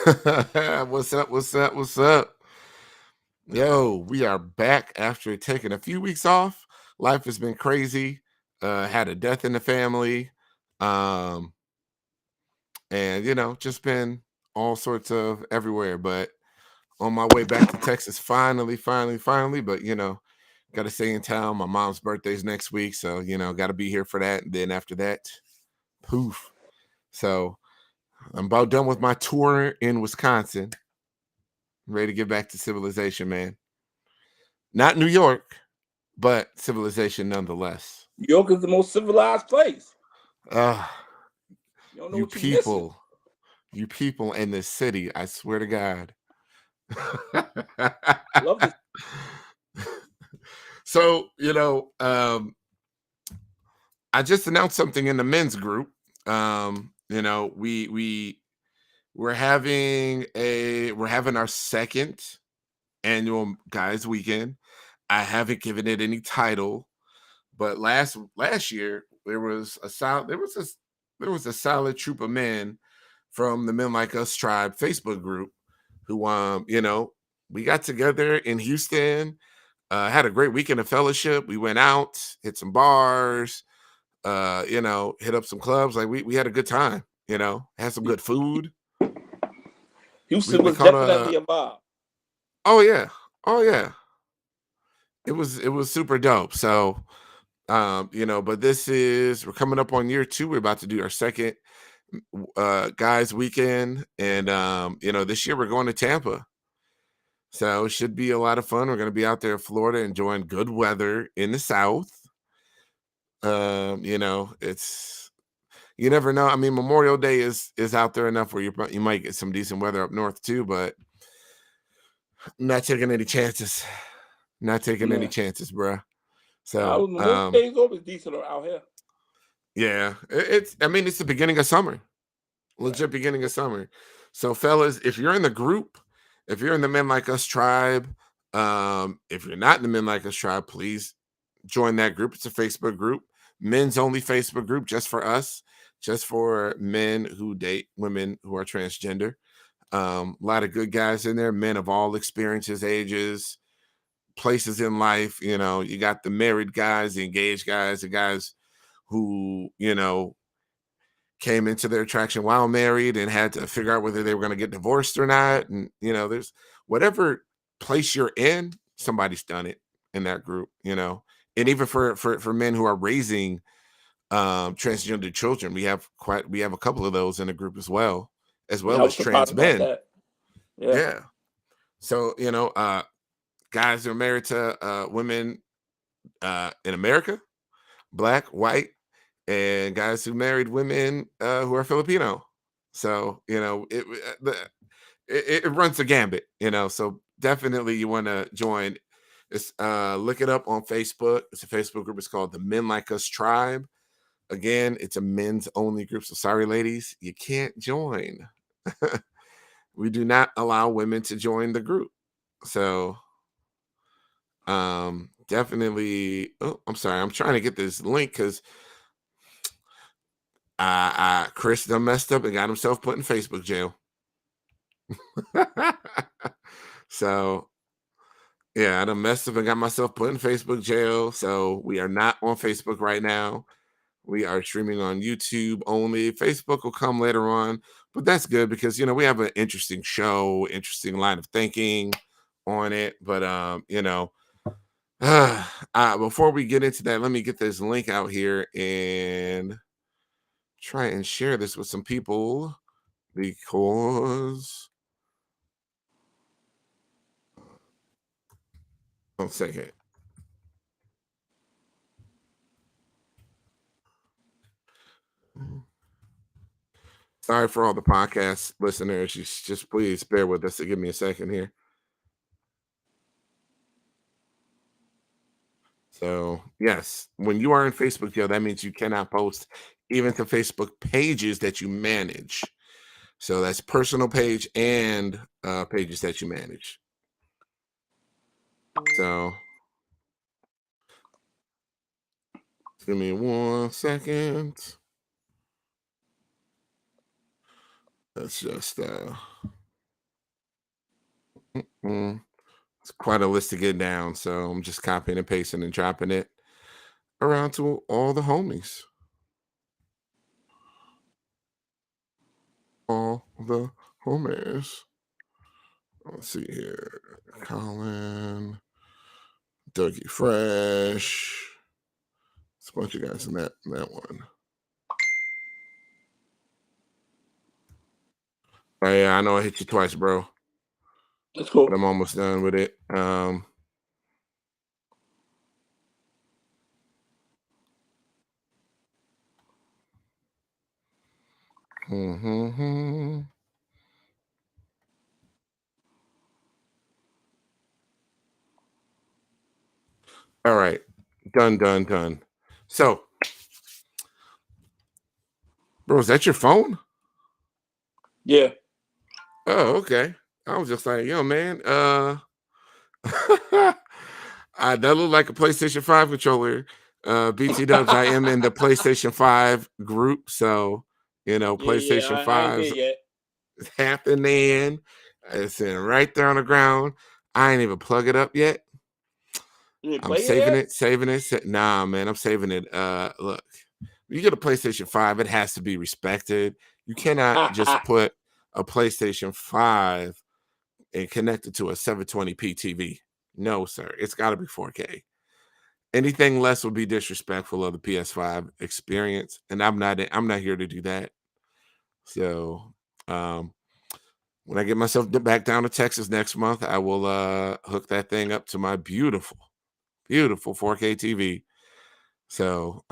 What's up? What's up? What's up? Yo, we are back after taking a few weeks off. Life has been crazy. Had a death in the family. Um, and just been all sorts of everywhere. But on my way back to Texas, finally. But gotta stay in town. My mom's birthday's next week, so gotta be here for that. And then after that, poof. So I'm about done with my tour in Wisconsin. Ready to get back to civilization, man. Not New York, but civilization nonetheless. New York is the most civilized place. Uh, You don't know you what you're missing. people, you people in this city, I swear to God. Love this. So, I just announced something in the men's group. We're having our second annual guys weekend. I haven't given it any title, but last year there was a solid troop of men from the Men Like Us Tribe Facebook group who we got together in Houston, had a great weekend of fellowship. We went out, hit some bars, hit up some clubs. Like we had a good time, had some good food. We Houston we was caught a definitely a vibe. oh yeah. Oh yeah. It was super dope. So but we're coming up on year two. We're about to do our second guys weekend. And this year we're going to Tampa. So it should be a lot of fun. We're going to be out there in Florida enjoying good weather in the South. It's you never know. I mean, Memorial Day is out there enough where you might get some decent weather up north too, but I'm not taking any chances. Not taking any Yeah. chances, bruh. Now, So Memorial Day is always decent out here. yeah, it's the beginning of summer. Right. Legit beginning of summer. So fellas, if you're in the group, if you're in the Men Like Us tribe, if you're not in the Men Like Us tribe, please join that group. It's a Facebook group, men's only Facebook group, just for us, just for men who date women who are transgender. A lot of good guys in there, men of all experiences, ages, places in life. You got the married guys, the engaged guys, the guys who came into their attraction while married and had to figure out whether they were going to get divorced or not. And there's whatever place you're in, somebody's done it in that group. And even for men who are raising transgender children, we have a couple of those in the group as Yeah, I well as was surprised trans about men. that. Yeah. Yeah. So guys who are married to women in America, black, white, and guys who married women who are Filipino. So it runs the gambit. So definitely you want to join. Look it up on Facebook. It's a Facebook group. It's called the Men Like Us Tribe. Again, it's a men's only group. So sorry, ladies, you can't join. We do not allow women to join the group. So definitely. Oh, I'm sorry. I'm trying to get this link because Chris done messed up and got himself put in Facebook jail. So yeah, I done messed up and got myself put in Facebook jail. So we are not on Facebook right now. We are streaming on YouTube only. Facebook will come later on, but that's good because we have an interesting show, interesting line of thinking on it. But before we get into that, let me get this link out here and try and share this with some people because 1 second. Sorry for all the podcast listeners. Just please bear with us. Give me a second here. So yes, when you are in Facebook jail, that means you cannot post even to Facebook pages that you manage. So that's personal page and pages that you manage. So give me 1 second. Let's just Mm, it's quite a list to get down, so I'm just copying and pasting and dropping it around to all the homies. All the homies. Let's see here. Colin, Dougie Fresh. It's a bunch of guys in that one. Oh yeah, I know I hit you twice, bro. That's But cool. I'm almost done with it. Mhm. All right. Done, done, done. So, bro, is that your phone? Yeah. Oh, okay. I was just like, yo, man, that looked like a PlayStation 5 controller. BT dubs, I am in the PlayStation 5 group. So, Yeah. PlayStation I ain't there 5's yet. happening. It's sitting right there on the ground. I ain't even plug it up yet. You ain't I'm play it yet? saving it. Nah, man, I'm saving it. Look, you get a PlayStation 5, it has to be respected. You cannot just put a PlayStation 5 and connect it to a 720p TV. No, sir. It's got to be 4K. Anything less would be disrespectful of the PS5 experience, and I'm not here to do that. So, um, when I get myself back down to Texas next month, I will hook that thing up to my beautiful, beautiful 4K TV. So,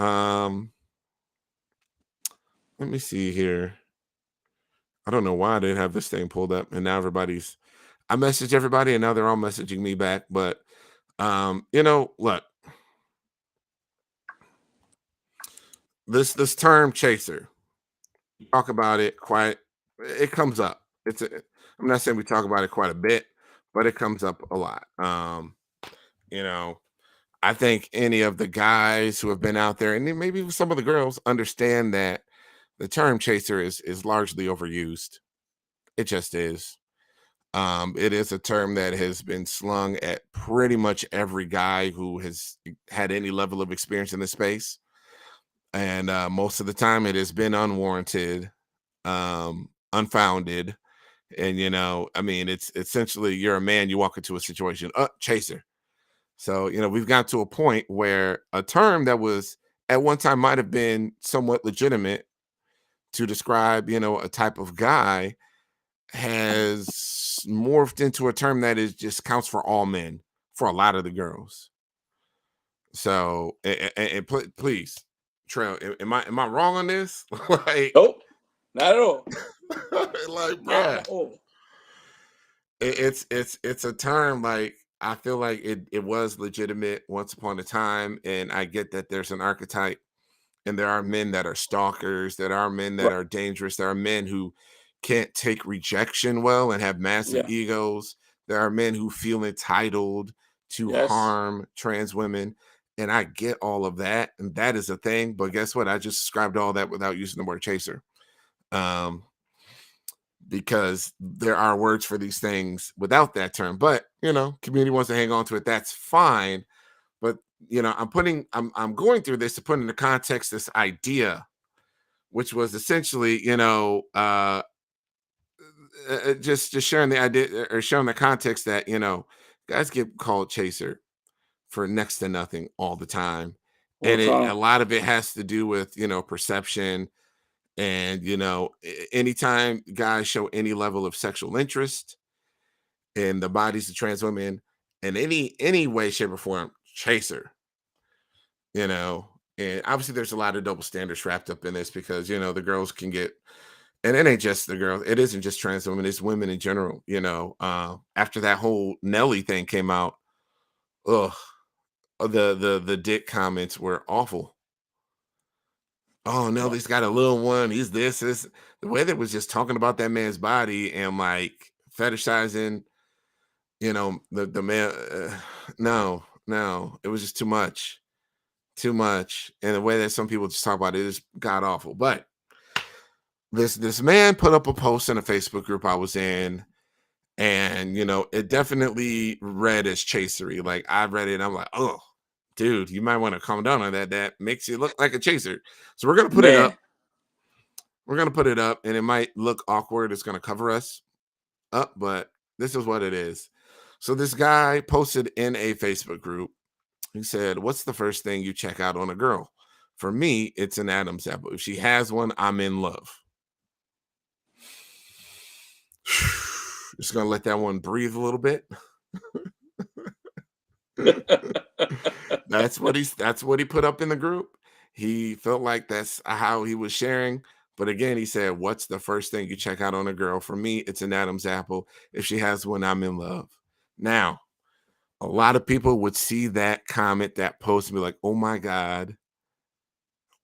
let me see here. I don't know why I didn't have this thing pulled up, and now I messaged everybody, and now they're all messaging me back. But, look, this term chaser, talk about it quite. It comes up. I'm not saying we talk about it quite a bit, but it comes up a lot. You know, I think any of the guys who have been out there, and then maybe some of the girls, understand that the term chaser is largely overused. It just is. It is a term that has been slung at pretty much every guy who has had any level of experience in the space, and most of the time, it has been unwarranted, unfounded, and I mean, it's essentially you're a man, you walk into a situation, chaser. So, we've got to a point where a term that was at one time might have been somewhat legitimate to describe, a type of guy has morphed into a term that is just counts for all men, for a lot of the girls. So, please, Trail, am I wrong on this? Like, Nope. Not at all. like, Not bruh, at all. it's a term like I feel like it was legitimate once upon a time, and I get that there's an archetype, and there are men that are stalkers, there are men that Right. are dangerous, there are men who can't take rejection well and have massive Yeah. egos. There are men who feel entitled to Yes. harm trans women. And I get all of that. And that is a thing. But guess what? I just described all that without using the word chaser. Um, because there are words for these things without that term. But community wants to hang on to it. That's fine. But I'm going through this to put into context this idea, which was essentially, just sharing the idea or showing the context that guys get called chaser for next to nothing all the time, All and the a time. lot of it has to do with perception, and anytime guys show any level of sexual interest in the bodies of trans women in any way, shape, or form, chaser. you know and obviously there's a lot of double standards wrapped up in this because the girls can get. And it ain't just the girls. It isn't just trans women. It's women in general. After that whole Nelly thing came out, ugh, the dick comments were awful. Oh, Right. Nelly's got a little one. He's this. The way that was just talking about that man's body and like fetishizing, the man. No, no, it was just too much. And the way that some people just talk about it is god awful. But this man put up a post in a Facebook group I was in, And it definitely read as chasery. Like I read it, and I'm like, oh, dude, you might want to calm down on that. That makes you look like a chaser. So we're gonna put it Man. up. We're gonna put it up, and it might look awkward. It's gonna cover us up, but this is what it is. So this guy posted in a Facebook group. He said, "What's the first thing you check out on a girl? For me, it's an Adam's apple. If she has one, I'm in love." Just gonna let that one breathe a little bit. That's what he put up in the group. He felt like that's how he was sharing. But again, he said, "What's the first thing you check out on a girl? For me, it's an Adam's apple. If she has one, I'm in love." Now, a lot of people would see that comment, that post, and be like, "Oh my God."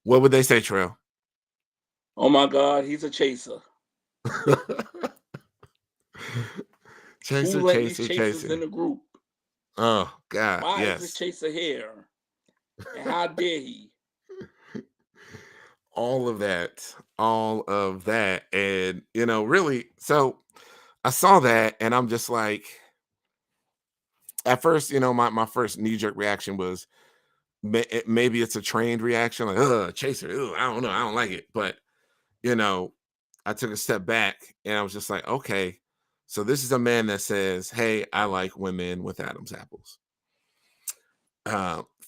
What would they say, Trail? Oh my God, he's a chaser. Who Chaser, let these chaser, chasers in chaser. the group? Oh God, Why is this yes. chaser here? And how dare he? All of that. All of that. And really, so I saw that and I'm just like, at first, my first knee-jerk reaction was maybe it's a trained reaction, like, chaser, I don't know, I don't like it. But you know, I took a step back and I was just like, okay, so this is a man that says, "Hey, I like women with Adam's apples."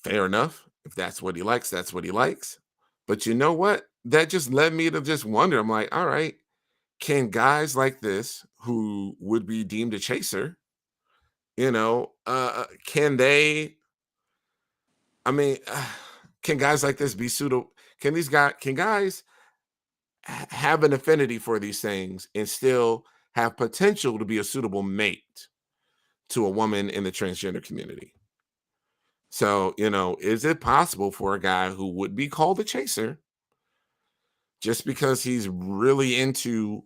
Fair enough. If that's what he likes, that's what he likes. But you know what? That just led me to just wonder. I'm like, all right, can guys like this who would be deemed a chaser, can they? I mean, can guys like this be pseudo? Can guys have an affinity for these things and still have potential to be a suitable mate to a woman in the transgender community? So, is it possible for a guy who would be called a chaser just because he's really into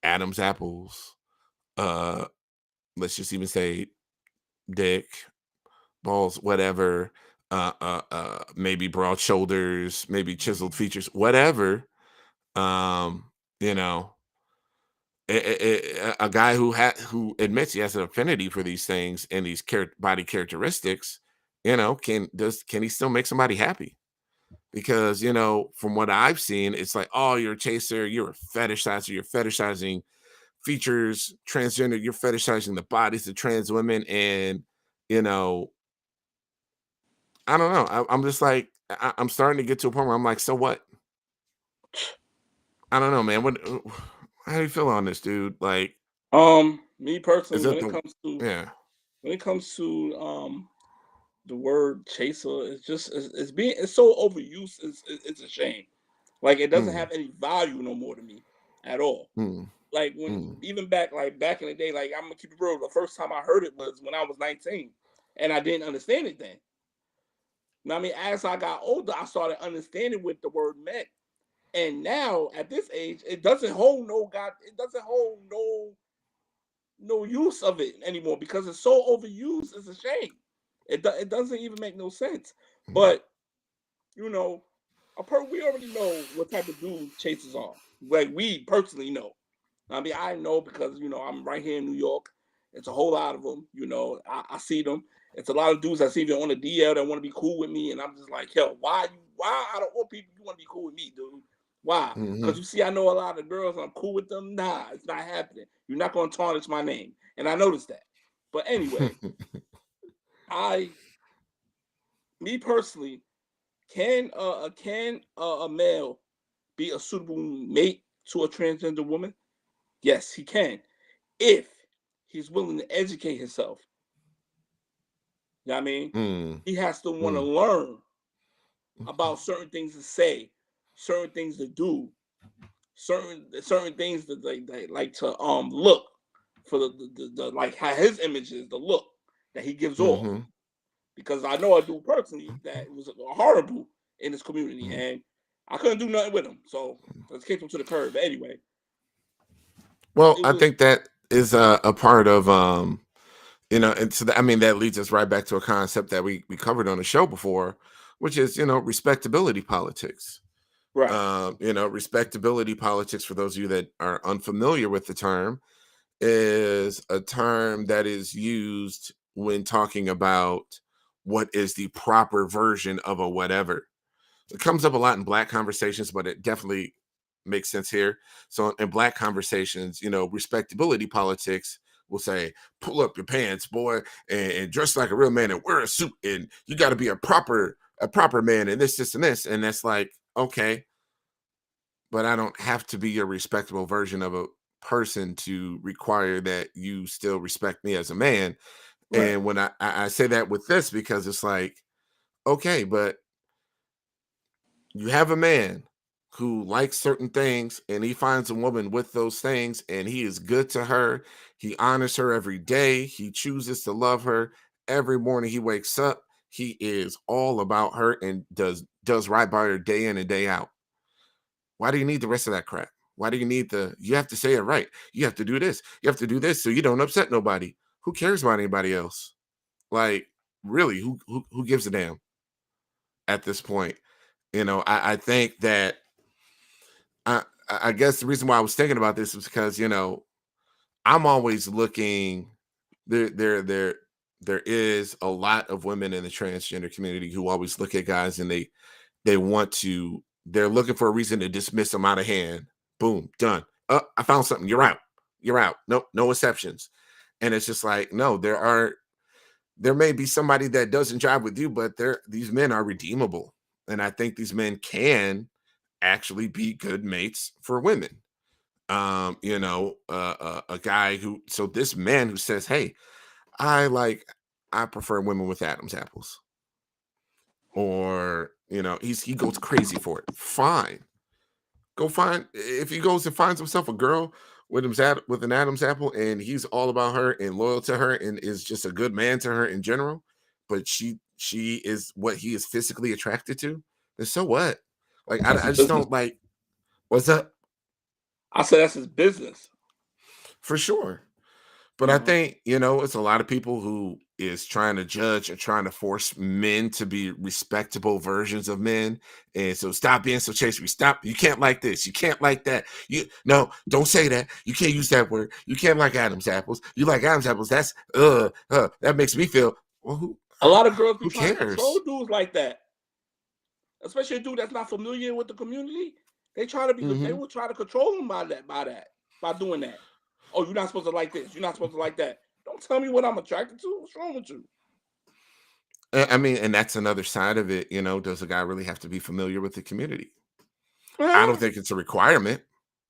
Adam's apples, uh, let's just even say dick, balls, whatever, maybe broad shoulders, maybe chiseled features, whatever, um, you know, a guy who admits he has an affinity for these things and these body characteristics, can he still make somebody happy? Because from what I've seen, it's like, oh, you're a chaser, you're a fetishizer, you're fetishizing features, transgender, you're fetishizing the bodies of trans women, and you know, I don't know. I'm just like, I'm starting to get to a point where I'm like, so what? I don't know, man. What? How do you feel on this, dude? Like, Me is personally, it the? Yeah. when it comes to the word chaser, it's just it's so overused. It's a shame. Like it doesn't Mm, have any value no more to me at all. mm, Like when mm, even back in the day, like I'm gonna keep it real. The first time I heard it was when I was 19, and I didn't understand it then. Now, I mean, as I got older, I started understanding what the word meant. And now at this age, it doesn't hold it doesn't hold no use of it anymore because it's so overused. It's a shame. It doesn't even make no sense. mm, But you know, we already know what type of dude chasers are. Like we personally know. I mean, I know because I'm right here in New York. It's a whole lot of them. I see them. It's a lot of dudes I see them on the DL that want to be cool with me, and I'm just like, hell, why out of all people you want to be cool with me, dude? Why? Because mm, you see, I know a lot of girls, and I'm cool with them. Nah, it's not happening. You're not going to tarnish my name, and I noticed that. But anyway, mm. I, me personally, can a male be a suitable mate to a transgender woman? Yes, he can if he's willing to educate himself. You know what I mean? Mm, He has to want to mm, learn about certain things to say, certain things to do, certain things that they like to look for the like how his image is, the look that he gives off. mhm, Because I know a dude personally that was horrible in this community, mm. and I couldn't do nothing with him. So let's kick him to the curb. But anyway, Well, it I was think that is a part of and so I mean that leads us right back to a concept that we covered on the show before, which is respectability politics. right. Respectability politics, for those of you that are unfamiliar with the term, is a term that is used when talking about what is the proper version of a whatever. It comes up a lot in black conversations, but it definitely makes sense here. So in black conversations, respectability politics will say, pull up your pants, boy, and dress like a real man and wear a suit, and you got to be a proper man, and this, and this. And that's like, okay, but I don't have to be your respectable version of a person to require that you still respect me as a man. Right. And when I say that with this, because it's like, okay, but you have a man who likes certain things and he finds a woman with those things and he is good to her. He honors her every day. He chooses to love her. Every morning he wakes up, he is all about her and does right by her day in and day out. Why do you need the rest of that crap? Why do you need you have to say it right. You have to do this. You have to do this so you don't upset nobody. Who cares about anybody else? Like, really, who gives a damn at this point? I think that I guess the reason why I was thinking about this is because, I'm always looking there is a lot of women in the transgender community who always look at guys and they're looking for a reason to dismiss them out of hand. Boom, done. I found something. You're out. You're out. Nope, no exceptions. And it's just like, no, there may be somebody that doesn't jive with you, but these men are redeemable. And I think these men can actually be good mates for women. A guy this man who says, hey, I prefer women with Adam's apples, or he goes crazy for it. Fine, go find if he goes and finds himself a girl with an Adam's apple, and he's all about her and loyal to her and is just a good man to her in general, but she is what he is physically attracted to. Then so what? Like That's I his just business. don't like. What's up? I said that's his business. For sure. But I Hmm. think, it's a lot of people who is trying to judge and trying to force men to be respectable versions of men. And so stop being so chasey. Stop. You can't like this. You can't like that. No, don't say that. You can't use that word. You can't like Adam's apples. You like Adam's apples. That's that makes me feel, well, A lot of girls be who trying to control cares? dudes like that, especially a dude that's not familiar with the community. They try to be. They Hmm. will try to control him by doing that. Oh, you're not supposed to like this. You're not supposed to like that. Don't tell me what I'm attracted to. What's wrong with you? I mean, and that's another side of it. Does a guy really have to be familiar with the community? I don't Huh? think it's a requirement.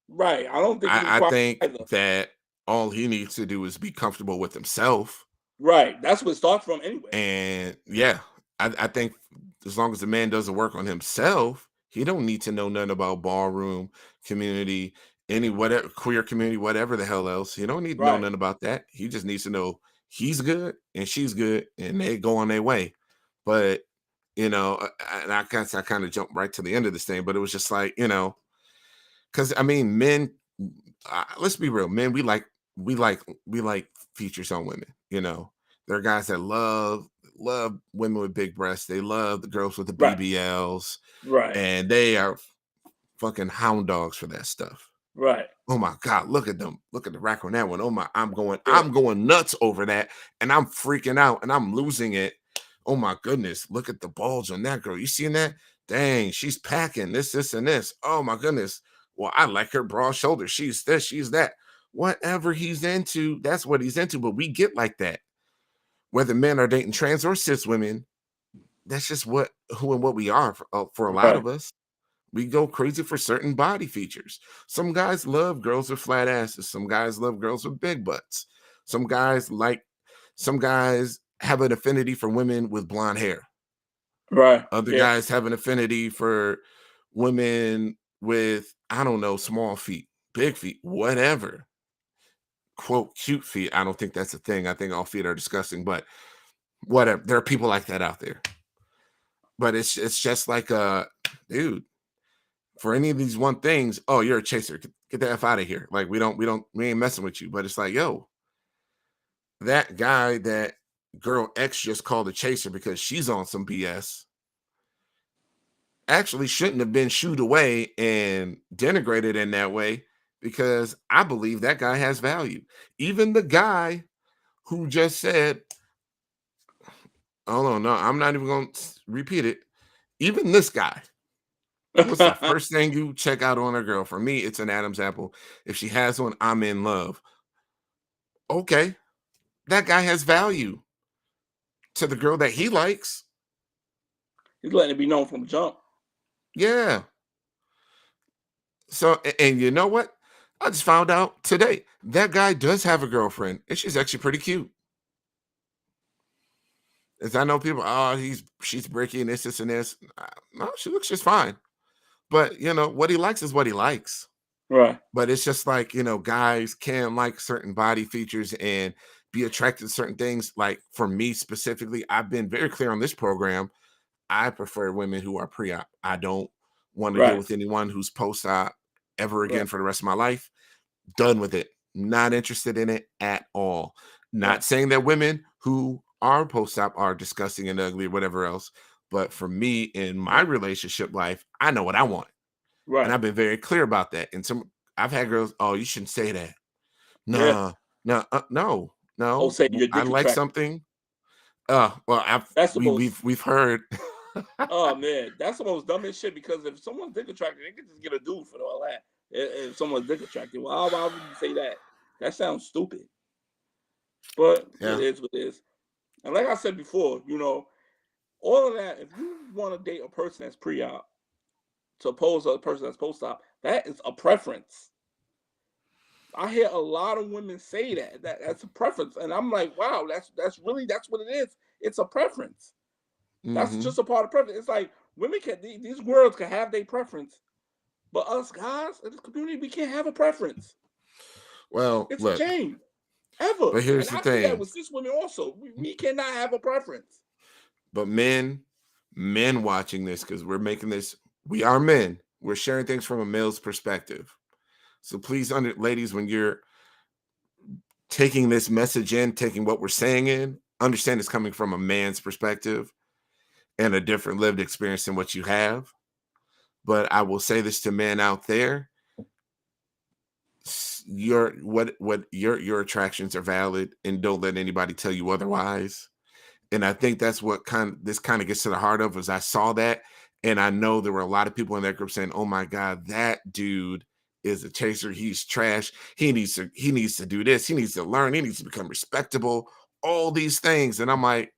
Right. I don't think it's I required think either. that all he needs to do is be comfortable with himself. Right. That's what it starts from anyway. And yeah, I think as long as the man doesn't work on himself, he don't need to know nothing about ballroom community, any whatever queer community, whatever the hell else. He don't need to know Right. nothing about that. He just needs to know he's good and she's good and they go on their way. But and I guess I kind of jumped right to the end of this thing, but it was just like, because I mean, men. Let's be real, men. We like features on women. There are guys that love women with big breasts. They love the girls with the Right. BBLs, Right. and they are fucking hound dogs for that stuff. Right. Oh my god, look at them. Look at the rack on that one. Oh my, I'm going, Yeah. I'm going nuts over that, and I'm freaking out and I'm losing it. Oh my goodness, look at the bulge on that girl. You seen that? Dang, she's packing this, and this. Oh my goodness. Well, I like her broad shoulders. She's this, she's that. Whatever he's into, that's what he's into. But we get like that. Whether men are dating trans or cis women, that's just who and what we are for a lot Right. of us. We go crazy for certain body features. Some guys love girls with flat asses. Some guys love girls with big butts. Some guys like, some guys have an affinity for women with blonde hair. Right. Other Yeah. guys have an affinity for women with, I don't know, small feet, big feet, whatever. Quote, cute feet. I don't think that's a thing. I think all feet are disgusting, but whatever. There are people like that out there. But it's just like dude, for any of these one things, oh, you're a chaser. Get the F out of here. Like we ain't messing with you. But it's like, yo, that guy that girl X just called a chaser because she's on some BS actually shouldn't have been shooed away and denigrated in that way. because I believe that guy has value. Even the guy who just said, "Oh no, I'm not even going to repeat it." Even this guy, what's the first thing you check out on a girl? For me, it's an Adam's apple. If she has one, I'm in love. Okay, that guy has value to the girl that he likes. He's letting it be known from jump. Yeah. So, and you know what? I just found out today that guy does have a girlfriend, and she's actually pretty cute. As I know people, oh, she's breaking this, and this. No, she looks just fine. But what he likes is what he likes. Right. But it's just like, guys can like certain body features and be attracted to certain things. Like for me specifically, I've been very clear on this program. I prefer women who are pre-op. I don't want to deal Right. with anyone who's post-op ever again Right. for the rest of my life. Done with it. Not interested in it at all. Not Right. saying that women who are post-op are disgusting and ugly or whatever else. But for me in my Right. relationship life, I know what I want. And Right. I've been very clear about that. And I've had girls, oh, you shouldn't say that. Yeah. Nah, no, no, Oh, no. say your I dick like retracted. something. Well, That's the we've heard. oh man, that's the most dumbest shit because if someone's dick attracted, they can just get a dude for all that. If someone's dick attracted, why would you say that? That sounds stupid. But it Yeah. is what it is. And like I said before, all of that, if you want to date a person that's pre-op to oppose a person that's post-op, that is a preference. I hear a lot of women say that's a preference, and I'm like, wow, that's what it is. It's a preference. That's Hmm. just a part of preference. It's like women can these girls can have their preference, but us guys in this community we can't have a preference. Well, It's a look, shame ever, but and here's the I see that thing. with cis women also. We cannot have a preference. But men watching this, because we're making this, we are men. We're sharing things from a male's perspective. So please, ladies, when you're taking this message in, taking what we're saying in, understand it's coming from a man's perspective and a different lived experience than what you have. But I will say this to men out there: your attractions are valid, and don't let anybody tell you otherwise. And I think that's what this kind of gets to the heart of. Is I saw that, and I know there were a lot of people in that group saying, "Oh my God, that dude is a chaser. He's trash. He needs to do this. He needs to learn. He needs to become respectable. All these things." And I'm like,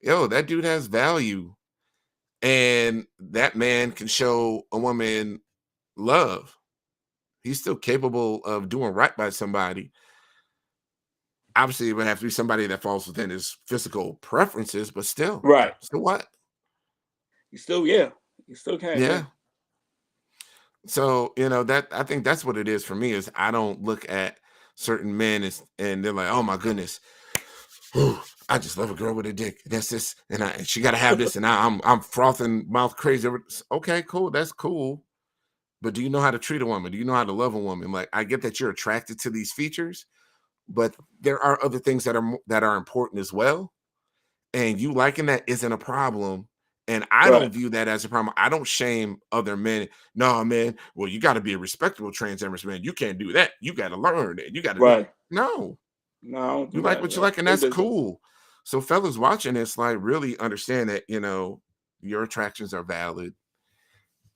"Yo, that dude has value, and that man can show a woman love. He's still capable of doing right by somebody. Obviously, it would have to be somebody that falls within his physical preferences, but still, Right. so what? You still, yeah, you still can, yeah. Yeah." So, that I think that's what it is for me is I don't look at certain men and they're like, "Oh my goodness, whew, I just love a girl with a dick. That's this, and she got to have this, and I'm frothing mouth crazy." Okay, cool, that's cool. But do you know how to treat a woman? Do you know how to love a woman? Like, I get that you're attracted to these features, but there are other things that are important as well. And you liking that isn't a problem. And I Right. don't view that as a problem. I don't shame other men. No, man. Well, you got to be a respectable transgender man. You can't do that. You got to learn it. You got to do. Right. No, No, I don't you do like that. what you That's like, and their that's business. cool. So, fellas watching this, like, really understand that your attractions are valid,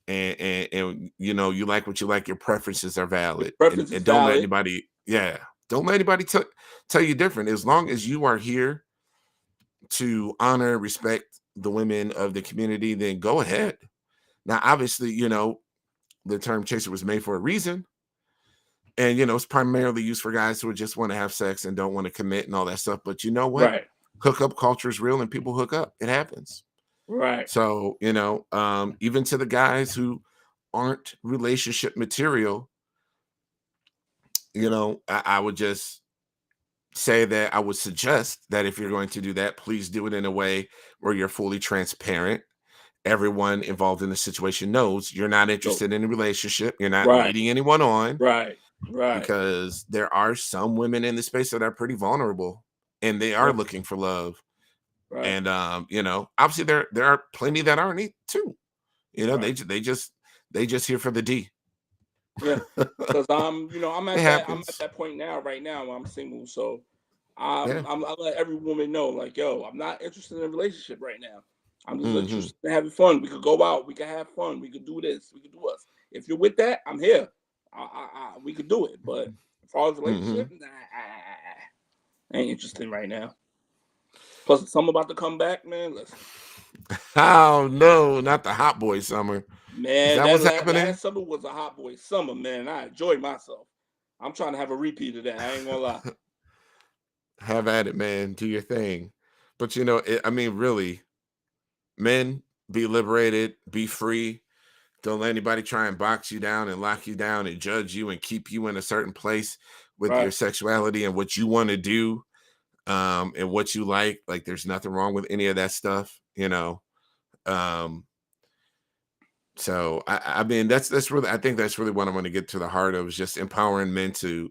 and you like what you like. Your preferences are Your valid, and, preference is and don't let valid. anybody, yeah, don't let anybody tell you different. As long as you are here to honor and respect the women of the community, then go ahead. Now, obviously, the term chaser was made for a reason. And, it's primarily used for guys who just want to have sex and don't want to commit and all that stuff. But you know what? Right. Hookup culture is real and people hook up. It happens. Right. So, even to the guys who aren't relationship material, I would just say that I would suggest that if you're going to do that, please do it in a way where you're fully transparent. Everyone involved in the situation knows you're not So interested in a relationship. You're not right. leading anyone on, Right. Right. because there are some women in the space that are pretty vulnerable and they are Right. looking for love. Right. And obviously there are plenty that aren't too. Right. They just here for the D. Yeah, because I'm It at happens. that point now, right now, where I'm single. So Yeah. I let every woman know, like, yo, I'm not interested in a relationship right now. I'm just Hmm. interested in having fun. We could go out, we could have fun, we could do this, we could do us. If you're with that, I'm here. We could do it. But as far as Hmm. relationship, nah, I ain't interested right now. Plus, the summer about to come back, man. Listen, Oh no, not the hot boy summer. Is man, that that what's happening? last summer was a hot boy summer, man. I enjoyed myself. I'm trying to have a repeat of that. I ain't gonna lie. Have at it, man. Do your thing. But I mean, really, men, be liberated, be free. Don't let anybody try and box you down and lock you down and judge you and keep you in a certain place with your Right. sexuality and what you want to do, and what you like. Like, there's nothing wrong with any of that stuff. Um, so I mean, that's really, I think that's really what I'm going to get to the heart of, is just empowering men to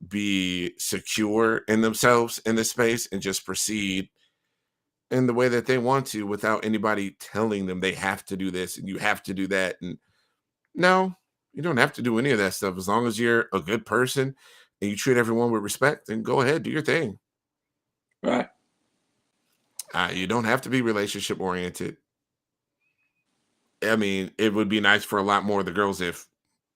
be secure in themselves in this space and just proceed in the way that they want to without anybody telling them they have to do this and you have to do that. And no, you don't have to do any of that stuff. As long as you're a good person and you treat everyone with respect, then go ahead, do your thing. Right. You don't have to be relationship oriented. I mean, it would be nice for a lot more of the girls if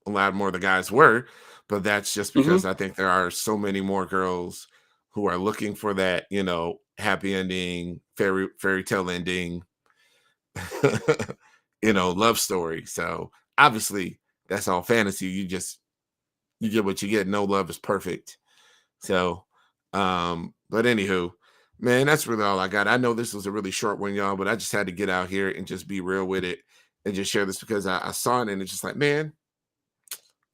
a lot more of the guys were, but that's just because Hmm. I think there are so many more girls who are looking for that, happy ending, fairy tale ending, love story. So obviously that's all fantasy. You get what you get. No love is perfect. So, but anywho, man, that's really all I got. I know this was a really short one, y'all, but I just had to get out here and just be real with it and just share this because I saw it and it's just like, man,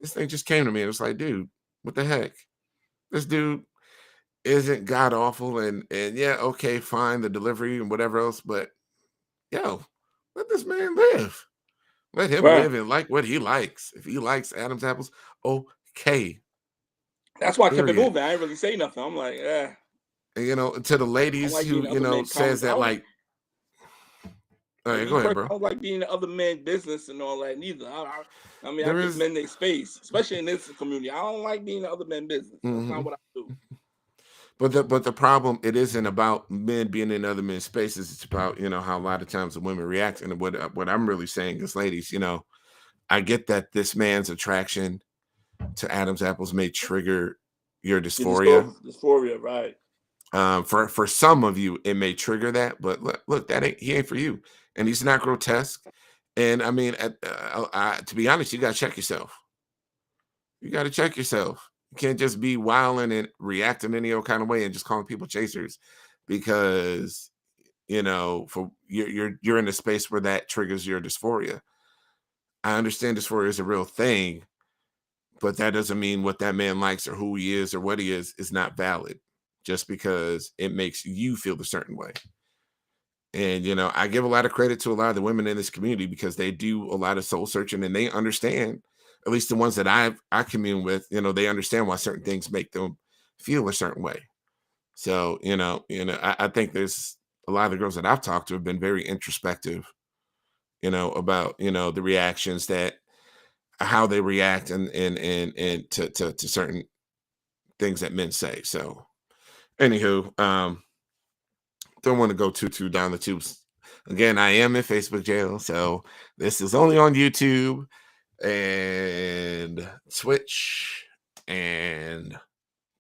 this thing just came to me. It was like, dude, what the heck? This dude isn't god awful and yeah, okay, fine, the delivery and whatever else, but yo, let this man live. Let him Right. live and like what he likes. If he likes Adam's apples, okay, That's why I kept it period. moving. I didn't really say nothing. I'm like, And, to the I don't ladies like who, being other men says comments. I that don't like, all like right, me go ahead, personally. I bro. don't like being in other men business and all that neither. I mean, I There give is, men their space, especially in this community. I don't like being in other men business. That's not mhm. what I do. But the problem, it isn't about men being in other men's spaces. It's about, how a lot of times the women react. And what I'm really saying is, ladies, I get that this man's attraction to Adam's apples may trigger your Your dysphoria. dysphoria, right? For some of you, it may trigger that, but look, he ain't for you, and he's not grotesque. And I mean, to be honest, you got to check yourself. You got to check yourself. You can't just be wilding and reacting any old kind of way and just calling people chasers because for you're in a space where that triggers your dysphoria. I understand dysphoria is a real thing, but that doesn't mean what that man likes or who he is or what he is not valid just because it makes you feel a certain way. And I give a lot of credit to a lot of the women in this community because they do a lot of soul searching and they understand, at least the ones that I commune with, they understand why certain things make them feel a certain way. So, I think there's a lot of the girls that I've talked to have been very introspective, about, the reactions that how they react and to certain things that men say. So anywho, don't want to go too down the tubes. Again, I am in Facebook jail, so this is only on YouTube and Twitch and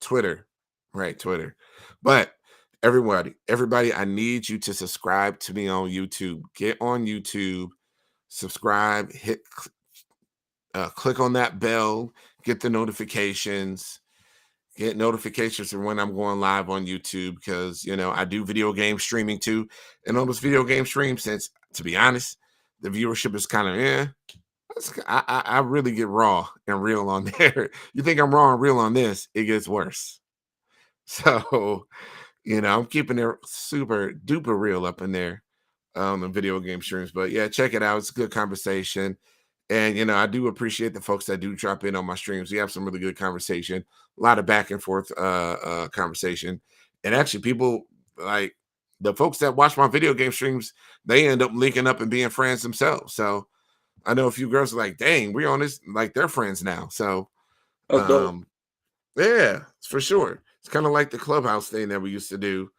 Twitter, right? Twitter. But everybody, I need you to subscribe to me on YouTube. Get on YouTube, subscribe, click on that bell, get the notifications. Get notifications for when I'm going live on YouTube because I do video game streaming too. And on those video game streams, since to be honest, the viewership is kind of I really get raw and real on there. You think I'm raw and real on this, it gets worse. So, I'm keeping it super duper real up in there on the video game streams. But yeah, check it out. It's a good conversation. And I do appreciate the folks that do drop in on my streams. We have some really good conversation, a lot of back and forth conversation. And actually people like the folks that watch my video game streams, they end up linking up and being friends themselves. So I know a few girls are like, dang, we're on this, like they're friends now. So That's dope. yeah, for sure. It's kind of like the clubhouse thing that we used to do.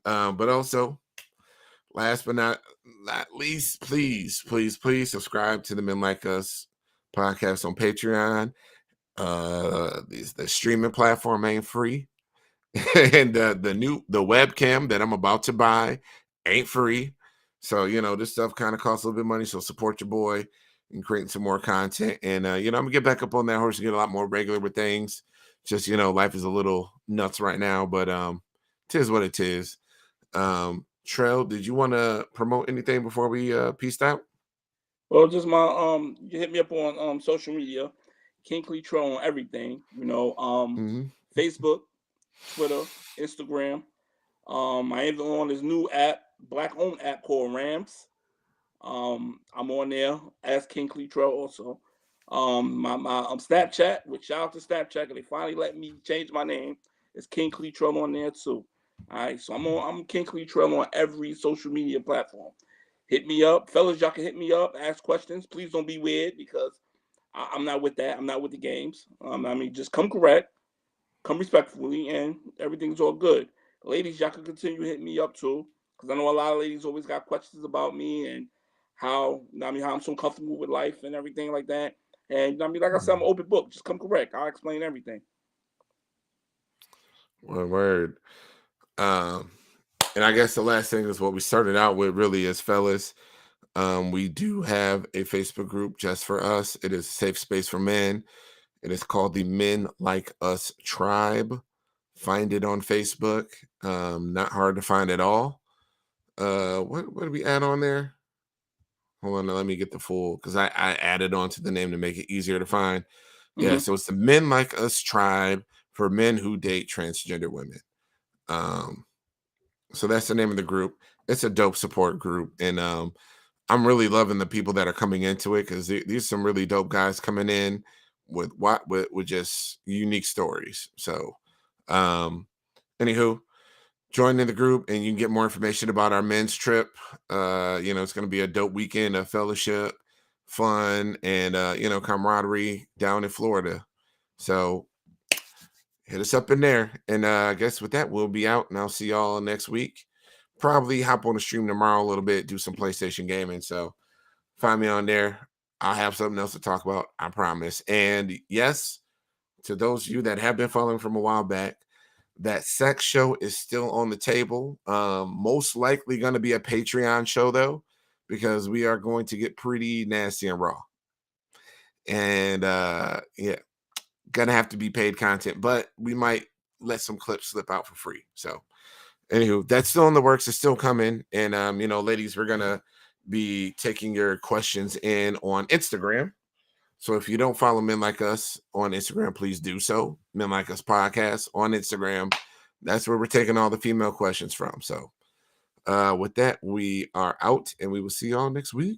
But also, last but not least, please subscribe to the Men Like Us podcast on Patreon. The streaming platform ain't free. And the webcam that I'm about to buy ain't free. So this stuff kind of costs a little bit of money. So support your boy and creating some more content. And I'm gonna get back up on that horse and get a lot more regular with things. Just life is a little nuts right now, but tis what it is. Trell, did you want to promote anything before we peaced out? Well, just you hit me up on social media, King Cleatro on everything. Hmm. Facebook, Twitter, Instagram. I even on this new app, black owned app called Rams. I'm on there as King Cleatro also. My Snapchat, which shout out to Snapchat, they finally let me change my name. It's King Cleatro on there too. All right, so I'm King Cleatro on every social media platform. Hit me up, fellas. Y'all can hit me up, ask questions. Please don't be weird because I'm not with that. I'm not with the games. Just come correct, come respectfully, and everything's all good. Ladies, y'all can continue hitting me up too, because I know a lot of ladies always got questions about me and how I'm so comfortable with life and everything like that. And like I said, I'm an open book. Just come correct. I'll explain everything. One word. Um, and I guess the last thing is what we started out with really is, fellas. We do have a Facebook group just for us. It is a safe space for men. It is called the Men Like Us Tribe. Find it on Facebook. Not hard to find at all. What do we add on there? Hold on, let me get the full, because I added on to the name to make it easier to find. Yeah, Mm-hmm. so it's the Men Like Us Tribe for men who date transgender women. Um, so that's the name of the group. It's a dope support group, and I'm really loving the people that are coming into it, because these are some really dope guys coming in with just unique stories. So, anywho, join in the group and you can get more information about our men's trip. It's going to be a dope weekend of fellowship, fun, and camaraderie down in Florida. So hit us up in there. And I guess with that, we'll be out, and I'll see y'all next week. Probably hop on the stream tomorrow a little bit, do some PlayStation gaming. So find me on there. I'll have something else to talk about, I promise. And yes, to those of you that have been following from a while back, that sex show is still on the table. Most likely going to be a Patreon show, though, because we are going to get pretty nasty and raw. And yeah, gonna have to be paid content, but we might let some clips slip out for free. So anywho, that's still in the works. It's still coming. And ladies, we're gonna be taking your questions in on Instagram. So if you don't follow Men Like Us on Instagram, please do so. Men Like Us Podcast on Instagram. That's where we're taking all the female questions from. So with that, we are out, and we will see y'all next week.